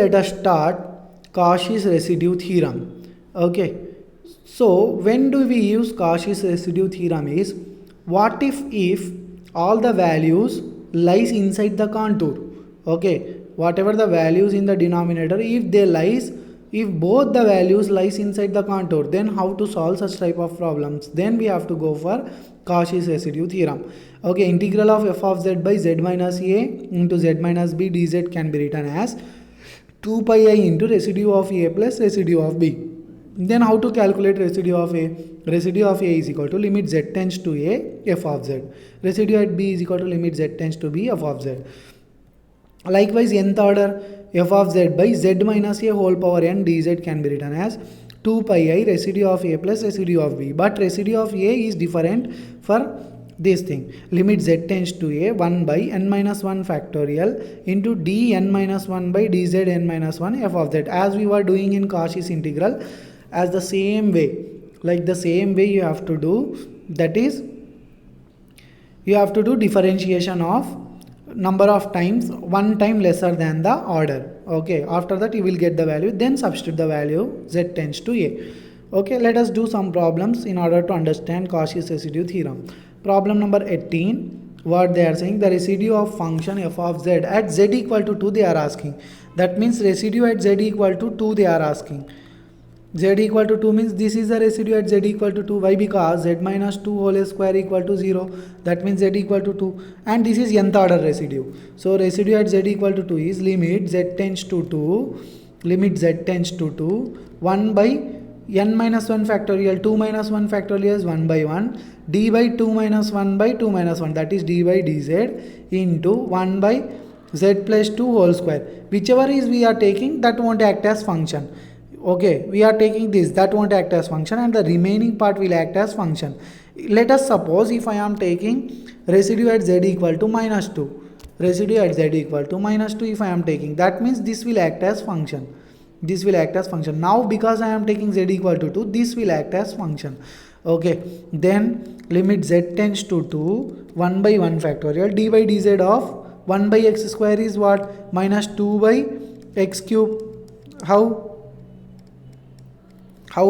Let us start Cauchy's residue theorem. Okay, so when do we use Cauchy's residue theorem is what if all the values lies inside the contour. Okay, whatever the values in the denominator, if both the values lies inside the contour, then how to solve such type of problems? Then we have to go for Cauchy's residue theorem. Okay, integral of f of z by z minus a into z minus b dz can be written as 2 pi I into residue of a plus residue of b. Then how to calculate residue of a? Residue of a is equal to limit z tends to a f of z. Residue at b is equal to limit z tends to b f of z. Likewise, nth order f of z by z minus a whole power n dz can be written as 2 pi I residue of a plus residue of b. But residue of a is different for this thing. Limit z tends to a 1 by n minus 1 factorial into dn minus 1 by dz n minus 1 f of z, as we were doing in Cauchy's integral. As the same way, like the same way you have to do, that is you have to do differentiation of number of times, one time lesser than the order. Okay, after that you will get the value, then substitute the value z tends to a. Okay, let us do some problems in order to understand Cauchy's residue theorem. Problem number 18, what they are saying, the residue of function f of z at z equal to 2 they are asking. That means residue at z equal to 2 they are asking. Z equal to 2 means this is the residue at z equal to 2. Why? Because z minus 2 whole square equal to 0. That means z equal to 2. And this is nth order residue. So residue at z equal to 2 is limit z tends to 2. Limit z tends to 2. 1 by n minus 1 factorial. 2 minus 1 factorial is 1 by 1. D by 2 minus 1 by 2 minus 1. That is d by dz into 1 by z plus 2 whole square. Whichever is we are taking, that won't act as function. Okay, we are taking this, that won't act as function, and the remaining part will act as function. Let us suppose if I am taking residue at z equal to minus 2. Residue at z equal to minus 2 if I am taking, that means this will act as function. This will act as function. Now because I am taking z equal to 2, this will act as function. Okay, then limit z tends to 2, 1 by 1 factorial, d by dz of 1 by x square is what? Minus 2 by x cube. How?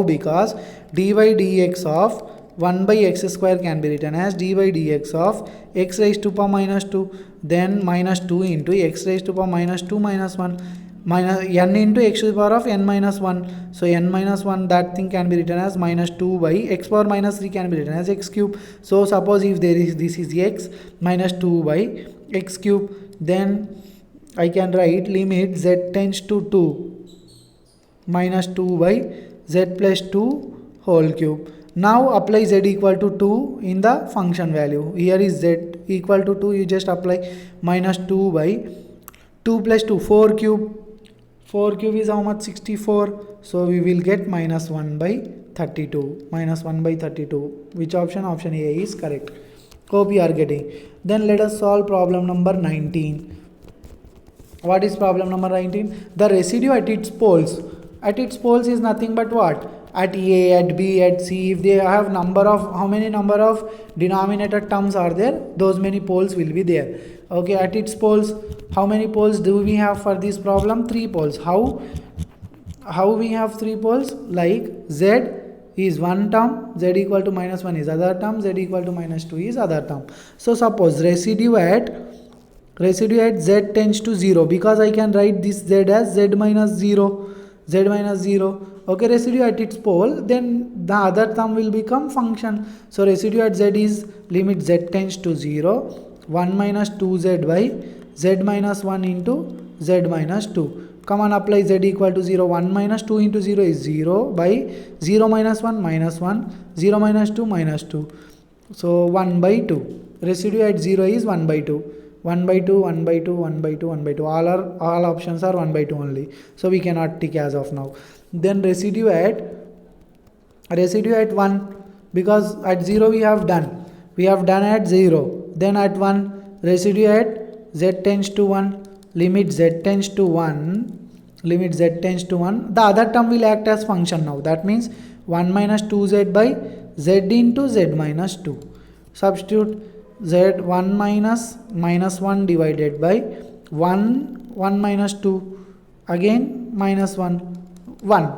Because dy dx of 1 by x square can be written as dy dx of x raised to power minus 2, then minus 2 into x raised to power minus 2 minus 1 minus n into x to the power of n minus 1. So n minus 1, that thing can be written as minus 2 by x power minus 3 can be written as x cube. So suppose if there is this is x minus 2 by x cube, then I can write limit z tends to 2 minus 2 by z plus 2 whole cube. Now apply z equal to 2 in the function value. Here is z equal to 2, you just apply minus 2 by 2 plus 2, 4 cube. 4 cube is how much? 64. So we will get minus 1 by 32. Minus 1 by 32. Which option? Option A is correct. Hope you are getting. Then let us solve problem number 19. What is problem number 19? The residue at its poles. At its poles is nothing but what? At A, at B, at C, if they have number of, how many number of denominator terms are there, those many poles will be there. Okay, at its poles, how many poles do we have for this problem? 3 poles. How we have 3 poles? Like Z is one term, Z equal to minus 1 is other term, Z equal to minus 2 is other term. So suppose residue at Z tends to 0, because I can write this Z as Z minus 0. Z minus 0. Okay, residue at its pole, then the other term will become function. So residue at z is limit z tends to 0, 1 minus 2z by z minus 1 into z minus 2. Come on, apply z equal to 0. 1 minus 2 into 0 is 0 by 0 minus 1 minus 1, 0 minus 2 minus 2. So 1 by 2. Residue at 0 is 1 by 2. 1 by 2, 1 by 2, 1 by 2, 1 by 2. All options are 1 by 2 only. So we cannot tick as of now. Then residue at 1, because at 0 we have done. We have done at 0. Then at 1, residue at z tends to 1. Limit z tends to 1. Limit z tends to 1. The other term will act as function now. That means 1 minus 2z by z into z minus 2. Substitute z 1 minus 1 divided by 1 minus 2 again minus 1, 1.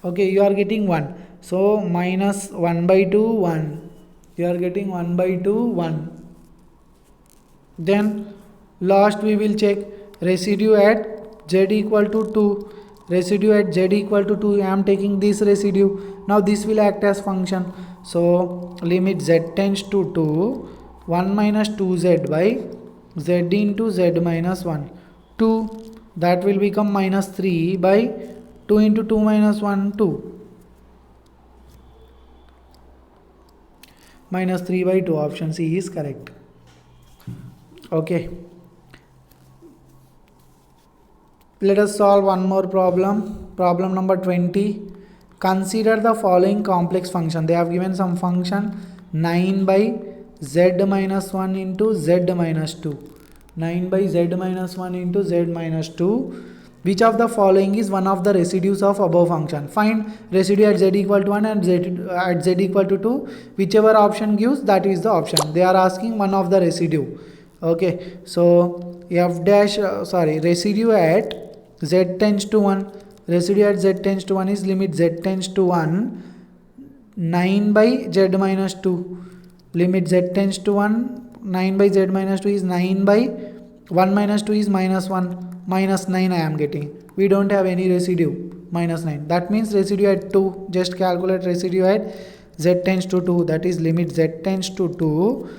Okay, you are getting 1. So minus 1 by 2, 1. You are getting 1 by 2, 1. Then last we will check residue at z equal to 2. Residue at z equal to 2, I am taking this residue. Now this will act as function. So limit z tends to 2, 1 minus 2z by z into z minus 1, 2. That will become minus 3 by 2 into 2 minus 1, 2. Minus 3 by 2, option C is correct. Okay. Let us solve one more problem. Problem number 20. Consider the following complex function. They have given some function 9 by z minus 1 into z minus 2. 9 by z minus 1 into z minus 2. Which of the following is one of the residues of above function? Find residue at z equal to 1 and at z equal to 2. Whichever option gives, that is the option. They are asking one of the residue. Okay, so f dash residue at z tends to 1. Residue at z tends to 1 is limit z tends to 1, 9 by z minus 2. Limit z tends to 1, 9 by z minus 2 is 9 by 1 minus 2 is minus 1. Minus 9 I am getting. We don't have any residue. Minus 9. That means residue at 2. Just calculate residue at z tends to 2. That is limit z tends to 2.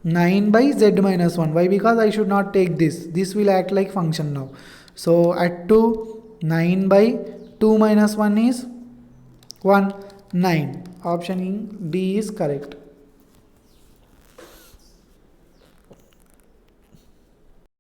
9 by z minus 1. Why? Because I should not take this. This will act like function now. So at 2, 9 by 2 minus 1 is 1, 9. Option D is correct.